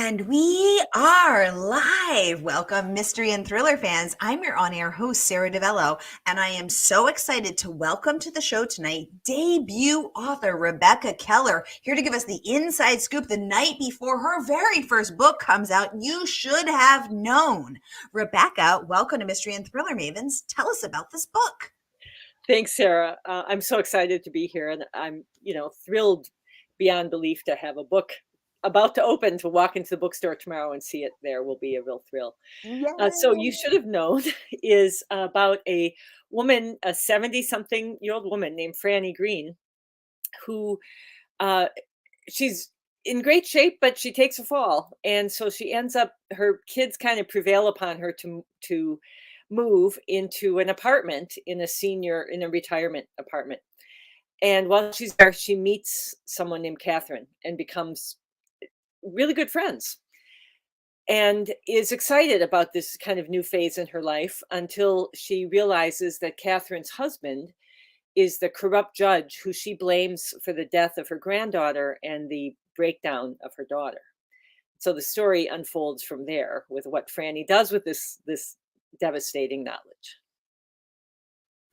And we are live. Welcome, mystery and thriller fans. I'm your on-air host, Sara DiVello, and I am so excited to welcome to the show tonight debut author Rebecca Keller, here to give us the inside scoop the night before her very first book comes out, You Should Have Known. Rebecca, welcome to Mystery and Thriller Mavens. Tell us about this book. Thanks, Sarah. I'm so excited to be here, and I'm, thrilled beyond belief to have a book about to open. To walk into the bookstore tomorrow and see it there will be a real thrill. So You Should Have Known is about a woman, a 70-something-year-old woman named Franny Green, who she's in great shape, but she takes a fall, and so she ends up. Her kids kind of prevail upon her to move into an apartment in a retirement apartment. And while she's there, she meets someone named Catherine and becomes really good friends and is excited about this kind of new phase in her life until she realizes that Catherine's husband is the corrupt judge who she blames for the death of her granddaughter and the breakdown of her daughter. So the story unfolds from there with what Franny does with this devastating knowledge.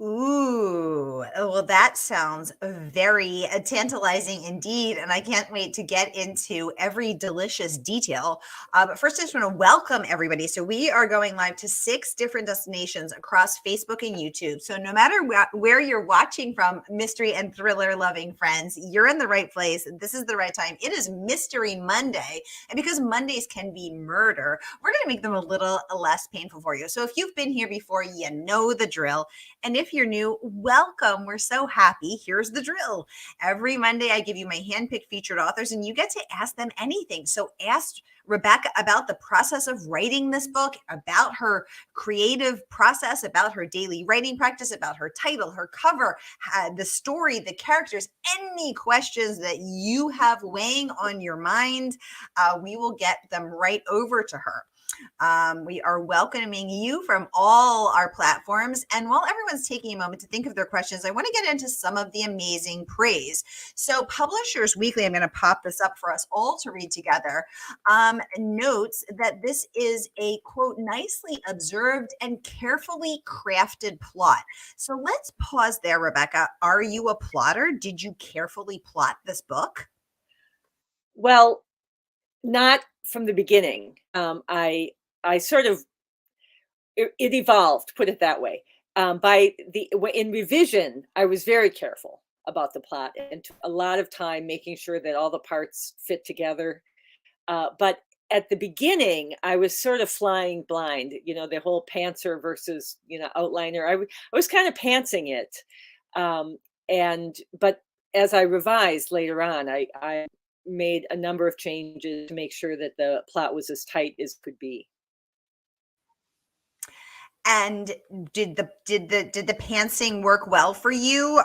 Ooh, well, that sounds very tantalizing indeed. And I can't wait to get into every delicious detail. But first, I just want to welcome everybody. So we are going live to 6 different destinations across Facebook and YouTube. So no matter where you're watching from, mystery and thriller loving friends, you're in the right place. This is the right time. It is Mystery Monday. And because Mondays can be murder, we're going to make them a little less painful for you. So if you've been here before, you know the drill. And if you're new, welcome. We're so happy. Here's the drill. Every Monday, I give you my handpicked featured authors, and you get to ask them anything. So ask Rebecca about the process of writing this book, about her creative process, about her daily writing practice, about her title, her cover, the story, the characters, any questions that you have weighing on your mind, we will get them right over to her. We are welcoming you from all our platforms. And while everyone's taking a moment to think of their questions, I want to get into some of the amazing praise. So Publishers Weekly, I'm going to pop this up for us all to read together, notes that this is a, quote, nicely observed and carefully crafted plot. So let's pause there, Rebecca. Are you a plotter? Did you carefully plot this book? Well, not from the beginning. I sort of it evolved, put it that way. In revision, I was very careful about the plot and took a lot of time making sure that all the parts fit together. But at the beginning, I was sort of flying blind. The whole pantser versus outliner. I was kind of pantsing it, but as I revised later on, I made a number of changes to make sure that the plot was as tight as could be. And did the pantsing work well for you?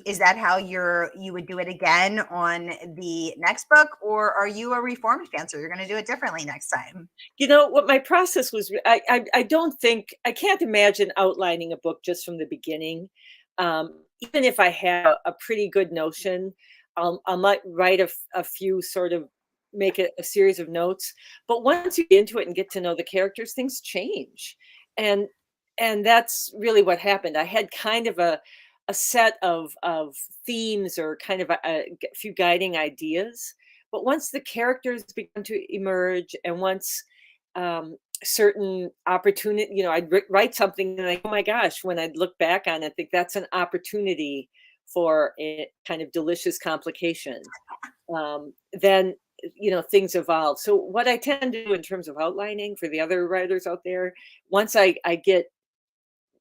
Is that how you would do it again on the next book, or are you a reformed pantser? You're going to do it differently next time. What my process was, I don't think, I can't imagine outlining a book just from the beginning. Even if I have a pretty good notion, I might write a few, sort of make a series of notes. But once you get into it and get to know the characters, things change. And that's really what happened. I had kind of a set of themes, or kind of a few guiding ideas. But once the characters began to emerge, and once certain opportunity, I'd write something and oh my gosh, when I'd look back on it, I think that's an opportunity for a kind of delicious complication. Then things evolve. So what I tend to do in terms of outlining for the other writers out there, once I get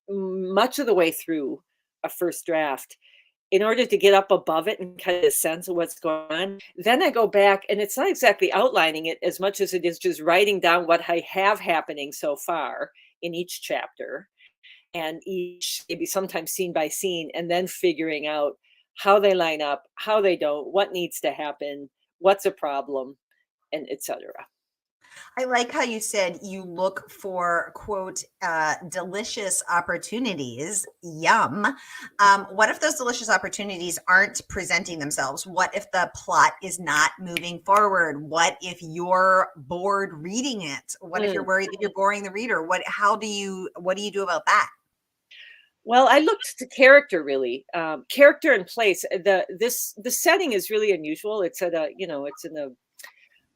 much of the way through a first draft, in order to get up above it and kind of sense of what's going on, then I go back, and it's not exactly outlining it as much as it is just writing down what I have happening so far in each chapter, and each, maybe sometimes scene by scene, and then figuring out how they line up, how they don't, what needs to happen, what's a problem, and etc. I like how you said you look for, quote, delicious opportunities. Yum. What if those delicious opportunities aren't presenting themselves? What if the plot is not moving forward? What if you're bored reading it? What if you're Mm. worried that you're boring the reader? What do you do about that? Well, I looked to character really, character and place. The setting is really unusual. It's at a it's in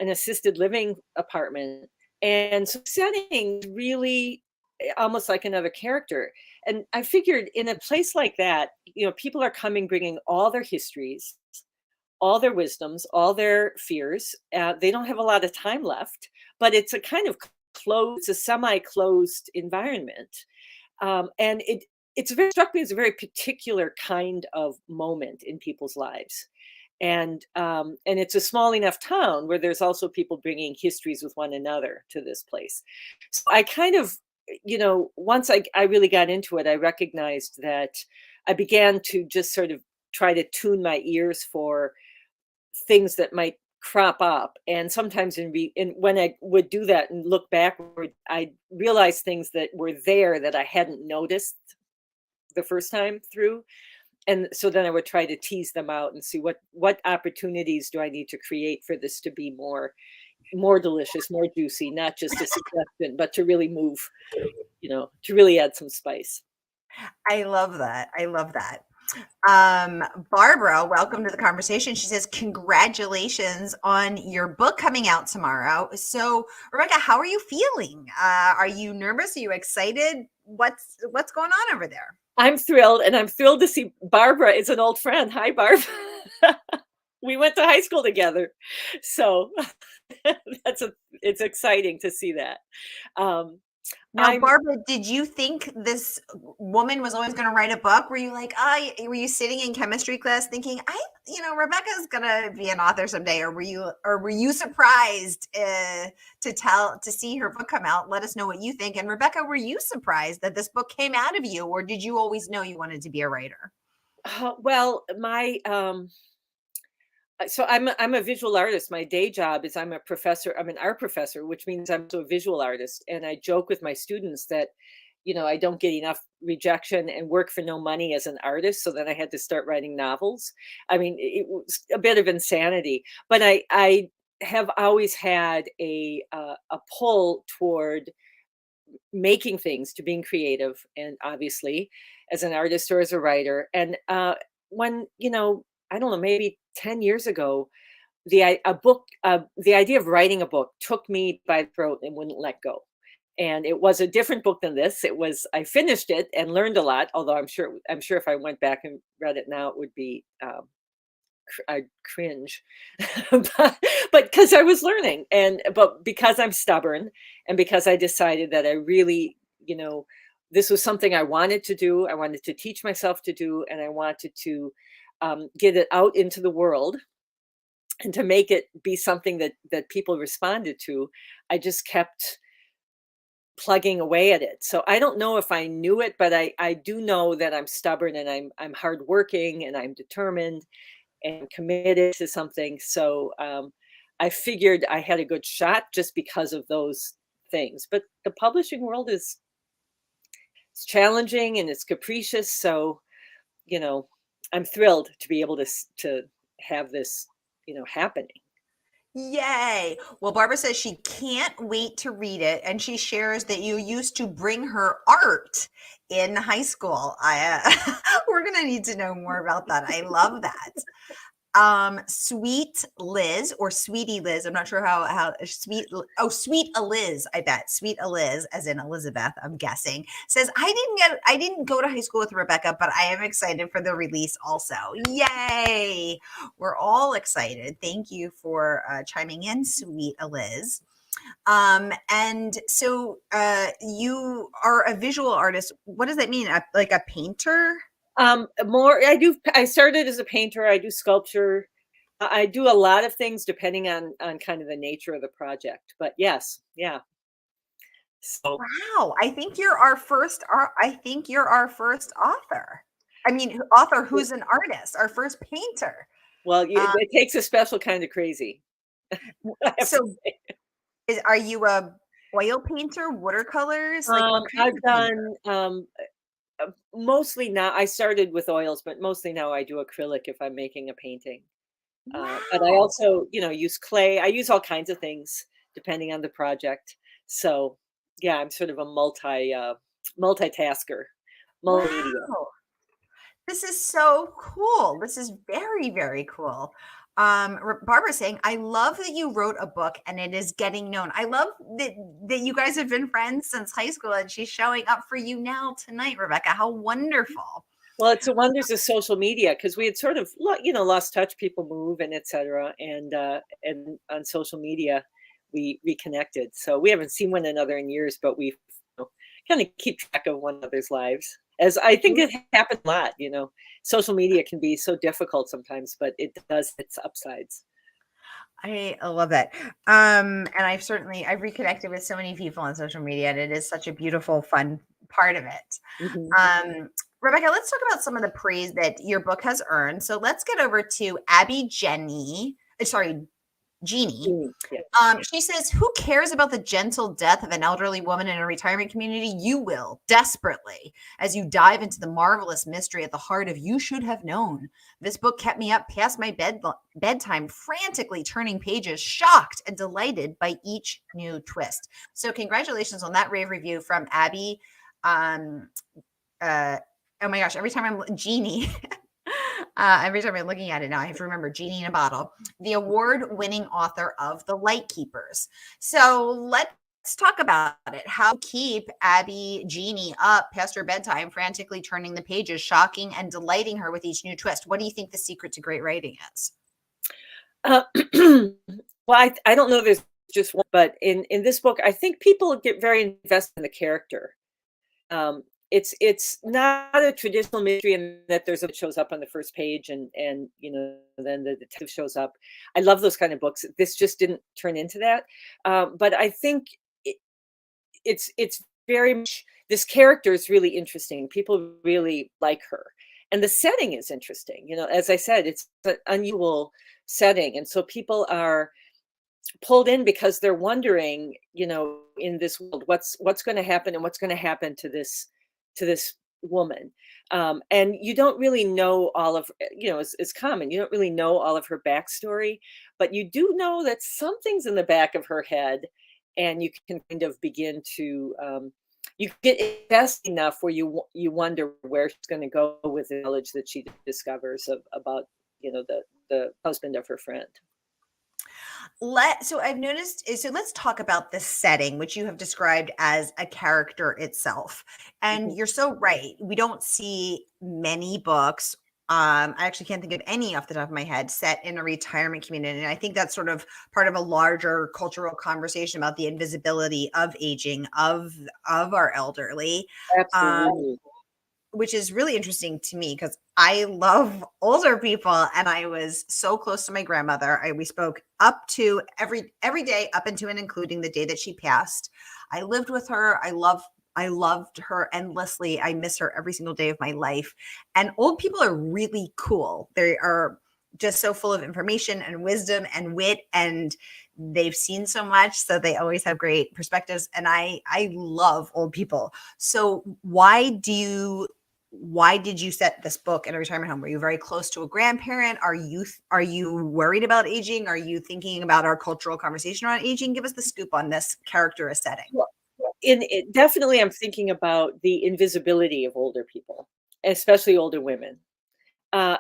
an assisted living apartment, and so setting really almost like another character. And I figured in a place like that, people are coming bringing all their histories, all their wisdoms, all their fears. They don't have a lot of time left, but it's a kind of closed, it's a semi-closed environment, and it's very struck me as a very particular kind of moment in people's lives. And it's a small enough town where there's also people bringing histories with one another to this place. So I kind of, once I really got into it, I recognized that I began to just sort of try to tune my ears for things that might crop up. And sometimes when I would do that and look backward, I realized things that were there that I hadn't noticed the first time through. And so then I would try to tease them out and see what opportunities do I need to create for this to be more delicious, more juicy, not just a suggestion, but to really move, to really add some spice. I love that. I love that. Barbara, welcome to the conversation. She says, congratulations on your book coming out tomorrow. So, Rebecca, how are you feeling? Are you nervous? Are you excited? What's going on over there? I'm thrilled, and I'm thrilled to see Barbara is an old friend. Hi, Barb. We went to high school together. So it's exciting to see that. Now, Barbara, did you think this woman was always going to write a book? Were you like, were you sitting in chemistry class thinking, Rebecca's going to be an author someday? Or were you surprised to see her book come out? Let us know what you think. And Rebecca, were you surprised that this book came out of you, or did you always know you wanted to be a writer? Well, so I'm a visual artist. My day job is I'm a professor. I'm an art professor, which means I'm also a visual artist. And I joke with my students that, I don't get enough rejection and work for no money as an artist. So then I had to start writing novels. I mean, it was a bit of insanity, but I have always had a pull toward making things, to being creative, and obviously as an artist or as a writer. And when I don't know, maybe 10 years ago, the idea of writing a book took me by the throat and wouldn't let go. And it was a different book than this. I finished it and learned a lot. Although I'm sure if I went back and read it now, it would be I'd cringe, but because I was learning, but because I'm stubborn, and because I decided that I really, this was something I wanted to do. I wanted to teach myself to do, and I wanted to get it out into the world and to make it be something that people responded to. I just kept plugging away at it. So I don't know if I knew it, but I do know that I'm stubborn, and I'm hardworking, and I'm determined and committed to something. So I figured I had a good shot just because of those things. But the publishing world it's challenging and it's capricious. So, I'm thrilled to be able to have this, happening. Yay. Well, Barbara says she can't wait to read it. And she shares that you used to bring her art in high school. We're going to need to know more about that. I love that. Sweet Liz, or Sweetie Liz, I'm not sure how Sweet Liz, I bet Sweet Liz, as in Elizabeth, I'm guessing, says, I didn't go to high school with Rebecca, but I am excited for the release also. Yay. We're all excited. Thank you for chiming in, Sweet Liz. And so you are a visual artist. What does that mean? Like a painter? I started as a painter. I do sculpture. I do a lot of things depending on kind of the nature of the project, but yes. Yeah. So Wow. I think you're our first author. I mean, author who's an artist, our first painter. Well, it takes a special kind of crazy. So Are you a oil painter, watercolors? Like what kind I've of painter? done mostly now. I started with oils, but mostly now I do acrylic if I'm making a painting. But I Wow. also, use clay. I use all kinds of things depending on the project. So yeah, I'm sort of a multitasker, multimedia. Wow. This is so cool. This is very, very cool. Barbara's saying, I love that you wrote a book and it is getting known. I love that you guys have been friends since high school and she's showing up for you now tonight, Rebecca. How wonderful. Well, it's the wonders of social media because we had sort of, lost touch. People move and etc. And on social media, we reconnected. So we haven't seen one another in years, but we kind of keep track of one another's lives. As I think it happens a lot. Social media can be so difficult sometimes, but it does its upsides. I love it. And I've reconnected with so many people on social media, and it is such a beautiful, fun part of it. Mhm. Rebecca, let's talk about some of the praise that your book has earned. So let's get over to Jeannie. Yeah. She says, "Who cares about the gentle death of an elderly woman in a retirement community? You will, desperately, as you dive into the marvelous mystery at the heart of You Should Have Known. This book kept me up past my bedtime, frantically turning pages, shocked and delighted by each new twist." So congratulations on that rave review from Abby. Um, oh my gosh, Jeannie. Every time I'm looking at it now, I have to remember Genie in a Bottle, the award-winning author of The Lightkeepers. So let's talk about it. How to keep Abby Jeannie up past her bedtime, frantically turning the pages, shocking and delighting her with each new twist. What do you think the secret to great writing is? Uh, well, I don't know. There's just one, but in this book, I think people get very invested in the character. It's not a traditional mystery in that it shows up on the first page and then the detective shows up. I love those kind of books. This just didn't turn into that. But I think it's very much, this character is really interesting. People really like her, and the setting is interesting. As I said, it's an unusual setting, and so people are pulled in because they're wondering, in this world, what's going to happen and what's going to happen to this woman. And you don't really know all of, it's common. You don't really know all of her backstory, but you do know that something's in the back of her head, and you can kind of begin to, you get invested enough where you wonder where she's going to go with the knowledge that she discovers about, the husband of her friend. So I've noticed, so let's talk about the setting, which you have described as a character itself. And Mhm. you're so right. We don't see many books. I actually can't think of any off the top of my head set in a retirement community. And I think that's sort of part of a larger cultural conversation about the invisibility of aging, of our elderly. Um, Absolutely. which is really interesting to me because I love older people, and I was so close to my grandmother. We spoke up to every day up into and including the day that she passed. I lived with her. I loved her endlessly. I miss her every single day of my life. And old people are really cool. They are just so full of information and wisdom and wit, and they've seen so much, so they always have great perspectives, and I love old people. So why did you set this book in a retirement home? Were you very close to a grandparent? Are you worried about aging? Are you thinking about our cultural conversation around aging? Give us the scoop on this character setting. Well, definitely, I'm thinking about the invisibility of older people, especially older women.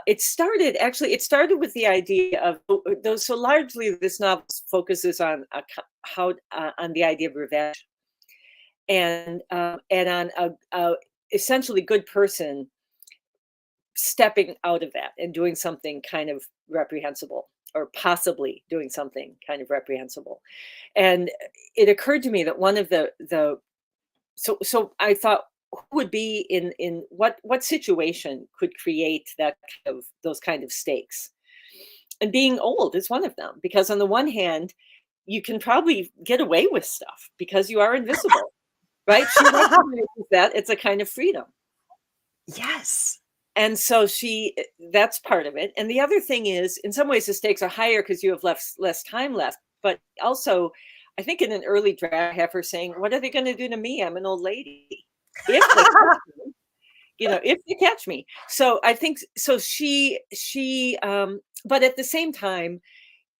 It started with the idea of those. So largely, this novel focuses on on the idea of revenge, and on a essentially good person stepping out of that and doing something kind of reprehensible, or possibly doing something kind of reprehensible. And it occurred to me that one of so I thought, who would be in what situation could create those kind of stakes? And being old is one of them, because on the one hand, you can probably get away with stuff because you are invisible, right? She recognizes that it's a kind of freedom. Yes. And so that's part of it. And the other thing is, in some ways, the stakes are higher because you have less time left. But also, I think in an early draft, I have her saying, "What are they going to do to me? I'm an old lady. If they catch me, if they catch me." So I think so. But at the same time,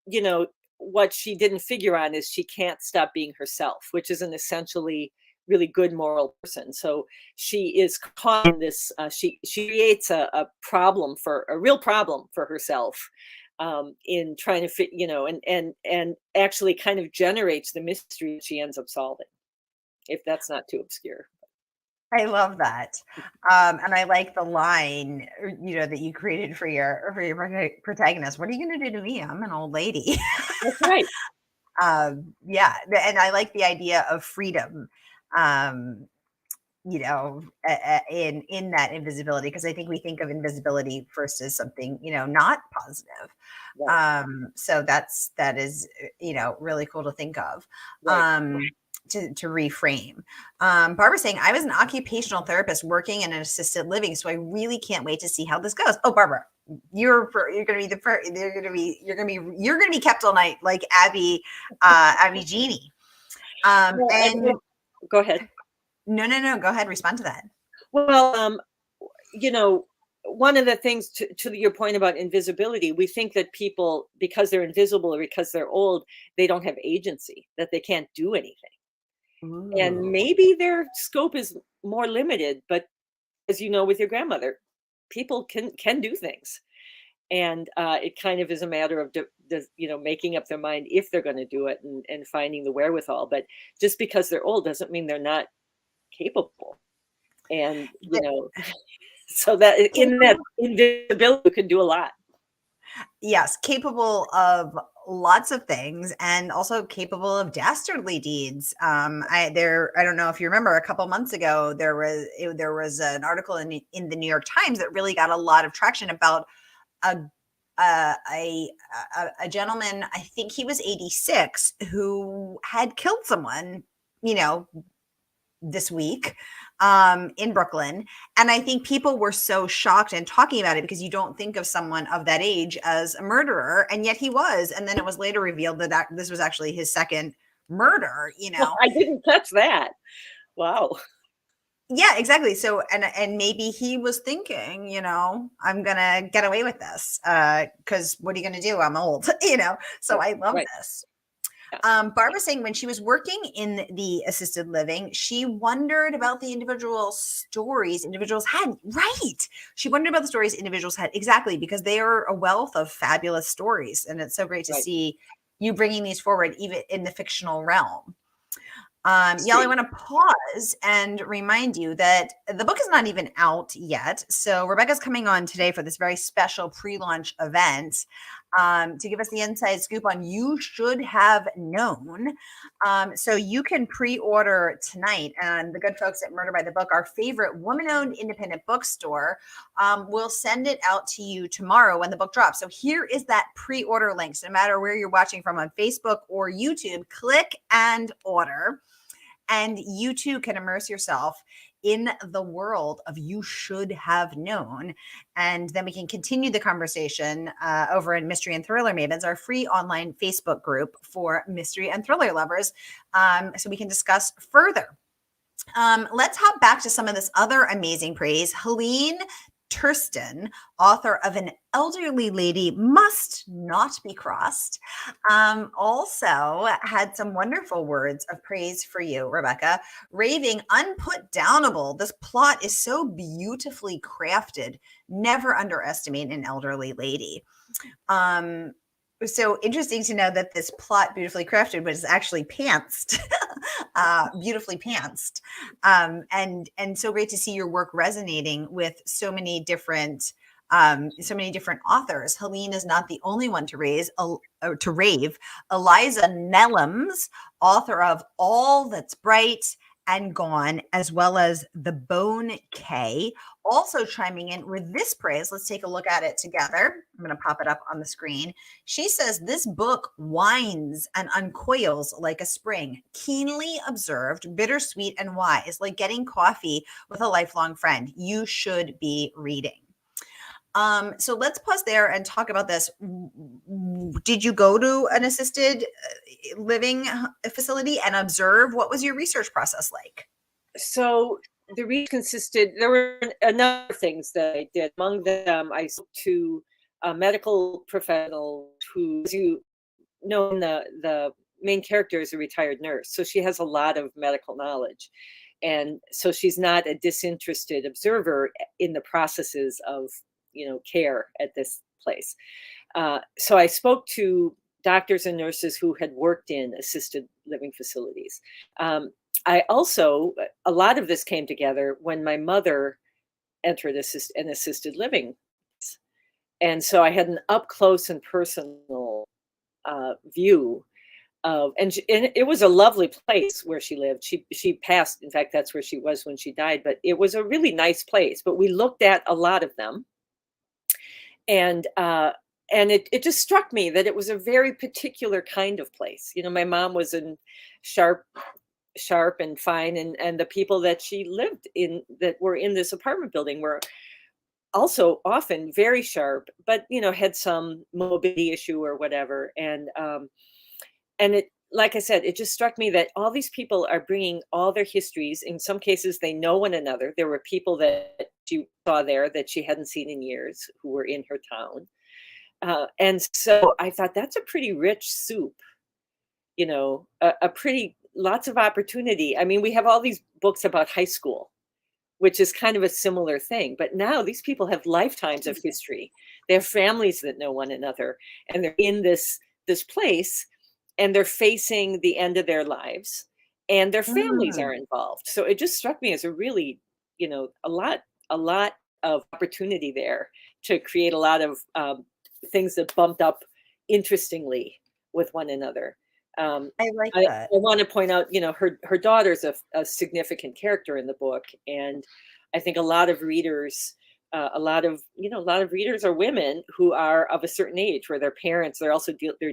you know, what she didn't figure on is she can't stop being herself, which is an essentially really good moral person. So she is caught in this. She creates a real problem for herself in trying to fit, and actually kind of generates the mystery that she ends up solving. If that's not too obscure. I love that. And I like the line, that you created for your protagonist. What are you going to do to me? I'm an old lady. That's right. Yeah. And I like the idea of freedom, in that invisibility, because I think we think of invisibility first as something, not positive. Right. So that is, really cool to think of. Right. To reframe. Barbara's saying, I was an occupational therapist working in an assisted living, so I really can't wait to see how this goes. Oh, Barbara, you're gonna be you're gonna be kept all night like Abby Jeannie. And go ahead. No, go ahead, respond to that. Well, one of the things to your point about invisibility, we think that people, because they're invisible or because they're old, they don't have agency, that they can't do anything. Ooh. And maybe their scope is more limited, but as you know, with your grandmother, people can do things. And it kind of is a matter of making up their mind if they're going to do it, and finding the wherewithal. But just because they're old doesn't mean they're not capable. And so that in that invisibility, you can do a lot. Yes, capable of lots of things, and also capable of dastardly deeds. I don't know if you remember, a couple months ago there was an article in the New York Times that really got a lot of traction about a gentleman, I think he was 86, who had killed someone, this week in Brooklyn. And I think people were so shocked and talking about it because you don't think of someone of that age as a murderer, and yet he was. And then it was later revealed that this was actually his second murder, Well, I didn't catch that. Wow. Yeah, exactly. So, and maybe he was thinking, I'm gonna get away with this because what are you gonna do? I'm old, So I love this. Barbara saying, when she was working in the assisted living, she wondered about the individual stories individuals had. Right. She wondered about the stories individuals had. Exactly. Because they are a wealth of fabulous stories. And it's so great to see you bringing these forward, even in the fictional realm. Y'all, I want to pause and remind you that the book is not even out yet. So Rebecca's coming on today for this very special pre-launch event to give us the inside scoop on You Should Have Known. So you can pre-order tonight, and the good folks at Murder by the Book, our favorite woman-owned independent bookstore, will send it out to you tomorrow when the book drops. So here is that pre-order link. So no matter where you're watching from, on Facebook or YouTube, click and order. And you too can immerse yourself in the world of You Should Have Known. And then we can continue the conversation over in Mystery and Thriller Mavens, our free online Facebook group for mystery and thriller lovers, so we can discuss further. Let's hop back to some of this other amazing praise. Helene Tursten, author of An Elderly Lady Must Not Be Crossed, also had some wonderful words of praise for you, Rebecca, raving unputdownable. This plot is so beautifully crafted. Never underestimate an elderly lady. So interesting to know that this plot, beautifully crafted, was actually pantsed, beautifully pantsed, and so great to see your work resonating with so many different authors. Helene is not the only one to rave. Eliza Nellums, author of All That's Bright and Gone, as well as The Bone K, also chiming in with this praise. Let's take a look at it together. I'm going to pop it up on the screen. She says, this book winds and uncoils like a spring, keenly observed, bittersweet and wise, like getting coffee with a lifelong friend. You should be reading. So let's pause there and talk about this. Did you go to an assisted living facility and observe? What was your research process like? So the research consisted, there were a number of things that I did. Among them, I spoke to a medical professional who, as you know, the main character is a retired nurse. So she has a lot of medical knowledge. And so she's not a disinterested observer in the processes of, care at this place. So I spoke to doctors and nurses who had worked in assisted living facilities. I also, a lot of this came together when my mother entered an assisted living. And so I had an up close and personal view of, and it was a lovely place where she lived. She passed. In fact, that's where she was when she died. But it was a really nice place. But we looked at a lot of them, and it just struck me that it was a very particular kind of place. My mom was in sharp and fine, and the people that she lived in that were in this apartment building were also often very sharp, but had some mobility issue or whatever. And it, like I said, it just struck me that all these people are bringing all their histories. In some cases, they know one another. There were people that she saw there that she hadn't seen in years who were in her town. And so I thought that's a pretty rich soup, a pretty lots of opportunity. I mean, we have all these books about high school, which is kind of a similar thing. But now these people have lifetimes of history. They have families that know one another, and they're in this place, and they're facing the end of their lives, and their families are involved. So it just struck me as a really, a lot of opportunity there to create a lot of things that bumped up interestingly with one another. I like I that. want to point out, her daughter's a significant character in the book, and I think a lot of readers, a lot of readers are women who are of a certain age where their parents, they're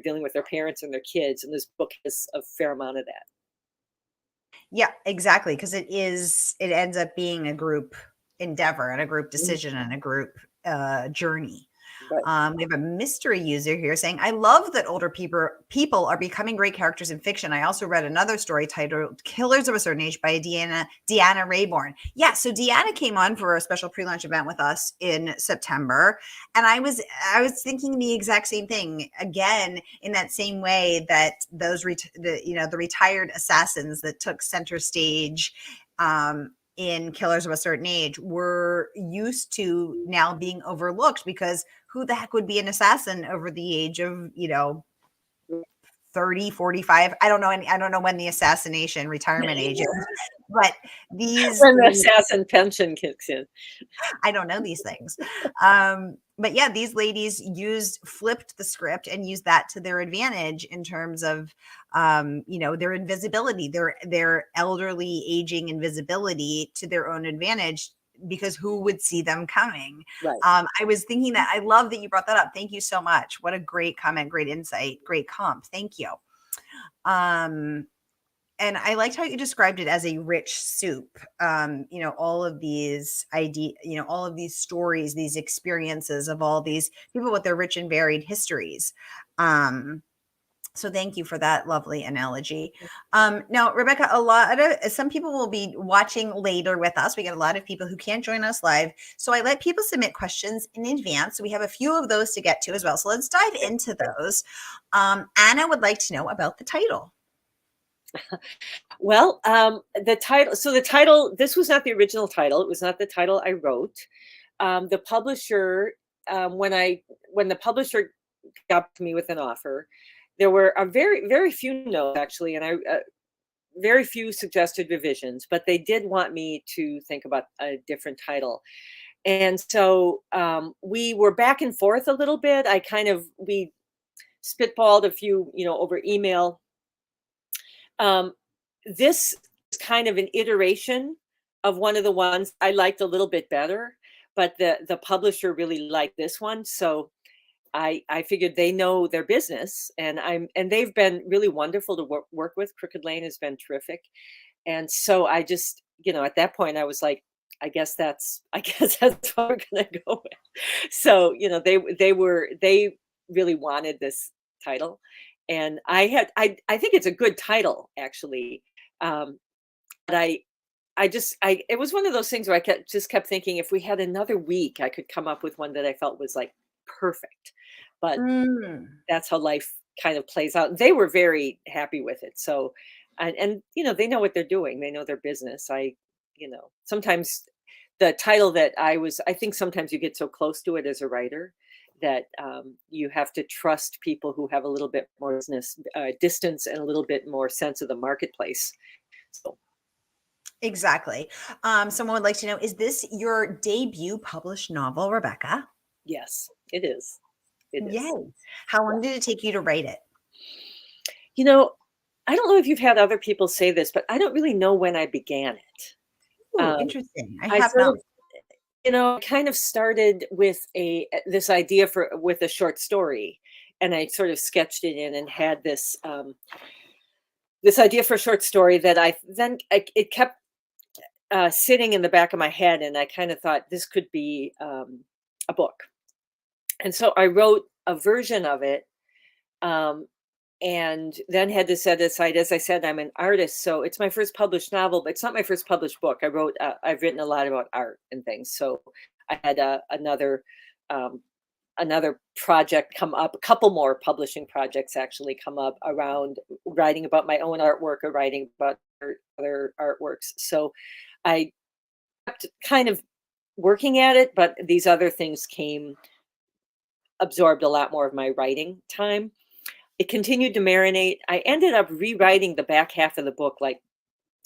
dealing with their parents and their kids, and this book has a fair amount of that. Yeah, exactly. Because it ends up being a group endeavor and a group decision and a group journey. Right. We have a mystery user here saying, I love that older people are becoming great characters in fiction. I also read another story titled Killers of a Certain Age by Deanna Rayborn. Yeah, so Deanna came on for a special pre-launch event with us in September. And I was thinking the exact same thing, again, in that same way that the retired assassins that took center stage in Killers of a Certain Age were used to now being overlooked, because who the heck would be an assassin over the age of 30, 45? I don't know when the assassination retirement age is, but When the assassin pension kicks in. I don't know these things. But yeah, these ladies flipped the script and used that to their advantage in terms of, their invisibility, their elderly aging invisibility to their own advantage, because who would see them coming? Right. I was thinking that. I love that you brought that up. Thank you so much. What a great comment, great insight, great comp. Thank you. And I liked how you described it as a rich soup. All of these all of these stories, these experiences of all these people with their rich and varied histories. So thank you for that lovely analogy. Now, Rebecca, some people will be watching later with us. We get a lot of people who can't join us live. So I let people submit questions in advance. So we have a few of those to get to as well. So let's dive into those. Anna would like to know about the title. Well, the title, this was not the original title. It was not the title I wrote. The publisher, when the publisher got to me with an offer, there were a very, very few notes, actually, and very few suggested revisions, but they did want me to think about a different title. And so we were back and forth a little bit. We spitballed a few, over email. This is kind of an iteration of one of the ones I liked a little bit better, but the publisher really liked this one. So I figured they know their business, and they've been really wonderful to work with. Crooked Lane has been terrific. And so I just, at that point I was like, I guess that's what we're gonna go with. So, they really wanted this title, and I think it's a good title actually. Um, but I it was one of those things where I kept thinking if we had another week, I could come up with one that I felt was like perfect. But Mm. that's how life kind of plays out. They were very happy with it. So, and they know what they're doing. They know their business. Sometimes the title that I think sometimes you get so close to it as a writer that you have to trust people who have a little bit more business distance and a little bit more sense of the marketplace. So, Exactly. Someone would like to know, is this your debut published novel, Rebecca? yes, it is. It is. Yay. How long did it take you to write it? You know, I don't know if you've had other people say this, but I don't really know when I began it. Ooh, Um, interesting. I I have sort not. of, kind of started with this idea with a short story, and I sort of sketched it in and had this idea for a short story that it kept sitting in the back of my head, and I kind of thought this could be a book, and so I wrote a version of it. Um, and then had to set aside, as I said, I'm an artist, so it's my first published novel, but it's not my first published book. I've written a lot about art and things, so I had um, another project come up, a couple more publishing projects actually come up around writing about my own artwork or writing about other artworks. So I kept kind of working at it, but these other things absorbed a lot more of my writing time. It continued to marinate. I ended up rewriting the back half of the book like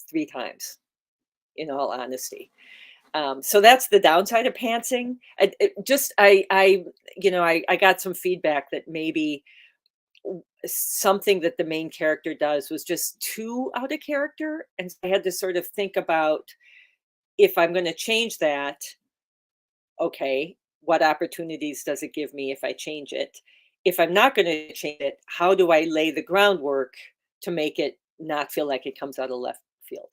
3 times, in all honesty. So that's the downside of pantsing. I got some feedback that maybe something that the main character does was just too out of character, and so I had to sort of think about if I'm gonna change that, okay, what opportunities does it give me if I change it? If I'm not going to change it, how do I lay the groundwork to make it not feel like it comes out of left field?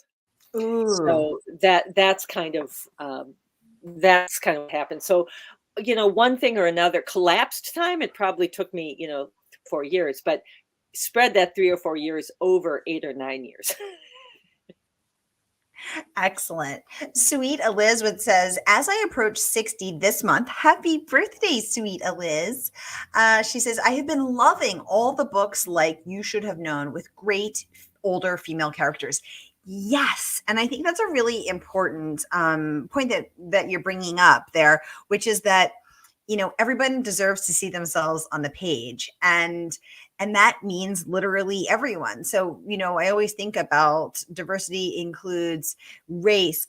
Ooh. So that's kind of what happened. So, one thing or another, collapsed time, it probably took me, 4 years, but spread that 3 or 4 years over 8 or 9 years. Excellent. Sweet Elizabeth says, as I approach 60 this month, happy birthday, sweet Eliz. She says, I have been loving all the books like You Should Have Known with great older female characters. Yes. And I think that's a really important point that you're bringing up there, which is that, everyone deserves to see themselves on the page. And that means literally everyone. So, I always think about diversity includes race,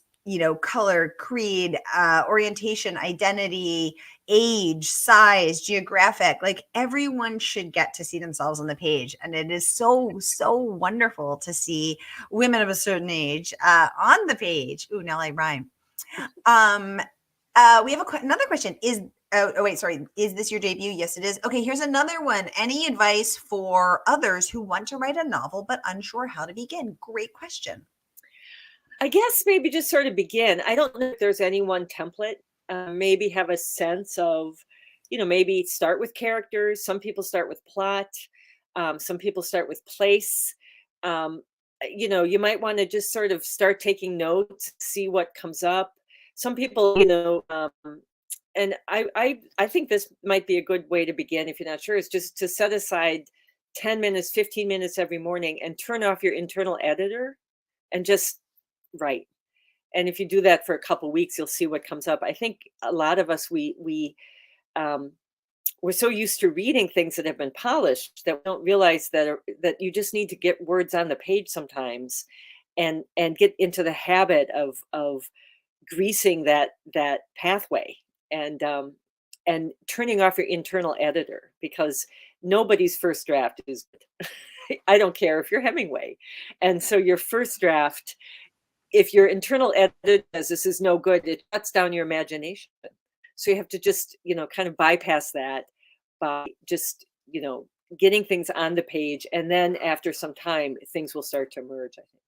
color, creed, orientation, identity, age, size, geographic. Like everyone should get to see themselves on the page. And it is so, so wonderful to see women of a certain age on the page. Ooh, now I rhyme. Um, we have another question. Wait, sorry. Is this your debut? Yes, it is. Okay, here's another one. Any advice for others who want to write a novel but unsure how to begin? Great question. I guess maybe just sort of begin. I don't know if there's any one template. Maybe have a sense of, maybe start with characters. Some people start with plot. Some people start with place. You might want to just sort of start taking notes, see what comes up. Some people, and I think this might be a good way to begin if you're not sure, is just to set aside 10 minutes, 15 minutes every morning and turn off your internal editor and just write. And if you do that for a couple weeks, you'll see what comes up. I think a lot of us um, we're so used to reading things that have been polished that we don't realize that you just need to get words on the page sometimes, and get into the habit of greasing that pathway, and turning off your internal editor, because nobody's first draft is good. I don't care if you're Hemingway. And so your first draft, if your internal editor says this is no good, it shuts down your imagination. So you have to just, kind of bypass that by just, getting things on the page. And then after some time, things will start to emerge, I think.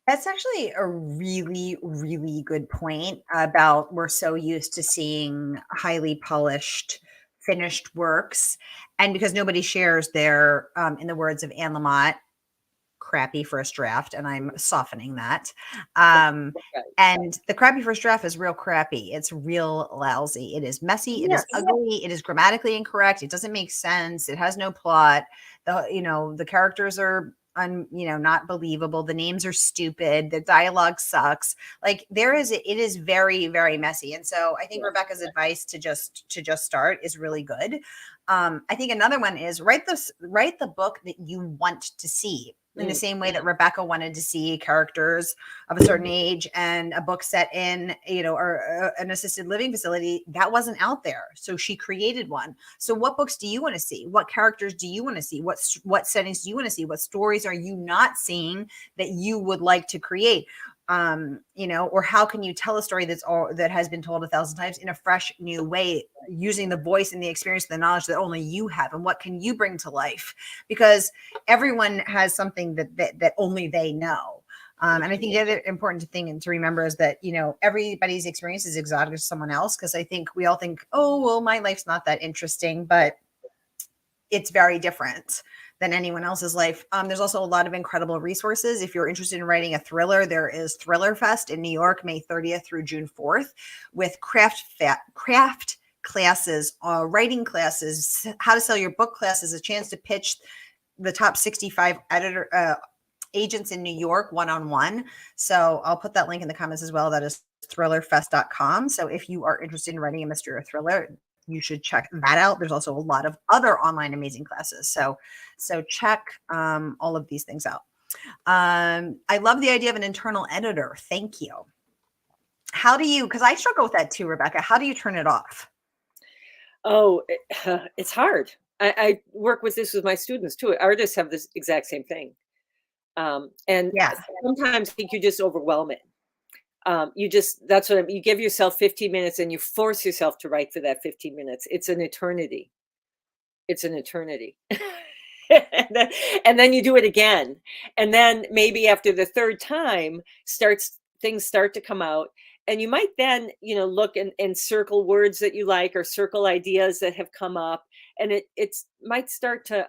That's actually a really, really good point about we're so used to seeing highly polished, finished works. And because nobody shares their, in the words of Anne Lamott, crappy first draft, and I'm softening that. Right. And the crappy first draft is real crappy. It's real lousy. It is messy. It is Yes. ugly. It is grammatically incorrect. It doesn't make sense. It has no plot. The characters are not believable. The names are stupid. The dialogue sucks. Like it is very, very messy. And so I think Yeah. Rebecca's advice to just start is really good. I think another one is write the book that you want to see, in the same way that Rebecca wanted to see characters of a certain age and a book set in, or an assisted living facility that wasn't out there. So she created one. So what books do you want to see? What characters do you want to see? What settings do you want to see? What stories are you not seeing that you would like to create? Or how can you tell a story that has been told 1,000 times in a fresh new way, using the voice and the experience, the knowledge that only you have, and what can you bring to life? Because everyone has something that only they know. And I think the other important thing to remember is that, everybody's experience is exotic to someone else. Because I think we all think, oh, well, my life's not that interesting, but it's very different than anyone else's life. There's also a lot of incredible resources. If you're interested in writing a thriller, there is Thriller Fest in New York, May 30th through June 4th, with craft classes, writing classes, how to sell your book classes, a chance to pitch the top 65 agents in New York one-on-one. So I'll put that link in the comments as well. That is thrillerfest.com. So if you are interested in writing a mystery or thriller, you should check that out. There's also a lot of other online amazing classes. So check all of these things out. I love the idea of an internal editor. Thank you. How do you, because I struggle with that too, Rebecca, how do you turn it off? Oh, it's hard. I work with this with my students too. Artists have this exact same thing. And Yeah. sometimes I think you just overwhelm it. That's what you give yourself 15 minutes and you force yourself to write for that 15 minutes. It's an eternity. It's an eternity. and then you do it again. And then maybe after the third time things start to come out. And you might then, look and circle words that you like, or circle ideas that have come up. And it might start to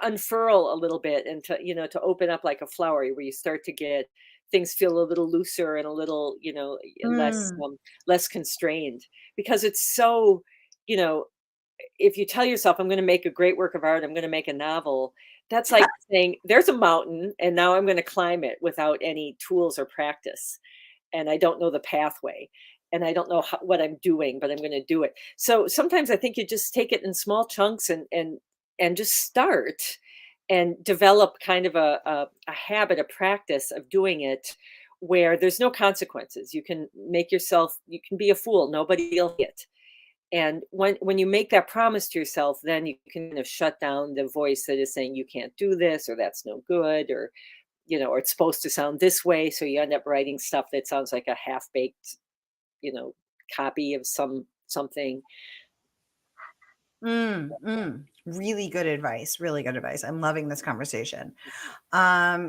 unfurl a little bit, and to open up like a flower, where you start to get things feel a little looser and a little, less constrained, because it's so, if you tell yourself, I'm going to make a great work of art, I'm going to make a novel, that's like saying there's a mountain and now I'm going to climb it without any tools or practice. And I don't know the pathway, and I don't know what I'm doing, but I'm going to do it. So sometimes I think you just take it in small chunks and just start and develop kind of a habit, a practice of doing it, where there's no consequences. You can be a fool. Nobody will get. And when you make that promise to yourself, then you can kind of shut down the voice that is saying you can't do this, or that's no good, or it's supposed to sound this way. So you end up writing stuff that sounds like a half-baked, copy of something. Really good advice. Really good advice. I'm loving this conversation.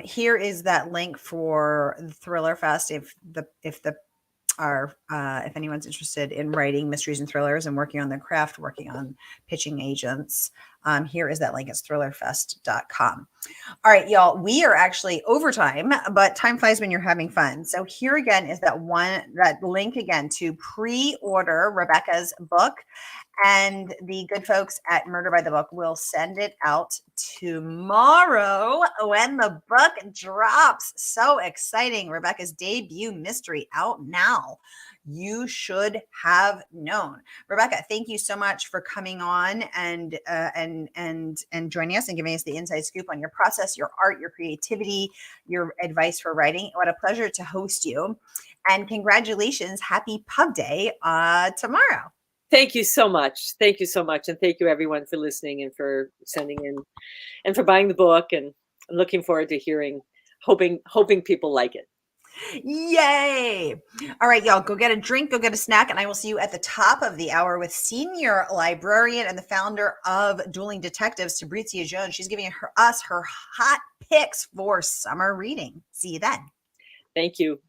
Here is that link for the Thriller Fest. If anyone's interested in writing mysteries and thrillers and working on their craft, working on pitching agents, here is that link. It's thrillerfest.com. All right, y'all, we are actually over time, but time flies when you're having fun. So here again is that link again to pre-order Rebecca's book. And the good folks at Murder by the Book will send it out tomorrow when the book drops. So exciting. Rebecca's debut mystery out now. You should have known. Rebecca, thank you so much for coming on and joining us and giving us the inside scoop on your process, your art, your creativity, your advice for writing. What a pleasure to host you. And congratulations. Happy Pub Day tomorrow. Thank you so much. Thank you so much. And thank you everyone for listening and for sending in and for buying the book. And I'm looking forward to hoping people like it. Yay. All right, y'all, go get a drink, go get a snack, and I will see you at the top of the hour with senior librarian and the founder of Dueling Detectives, Fabrizia Jones. She's giving us her hot picks for summer reading. See you then. Thank you.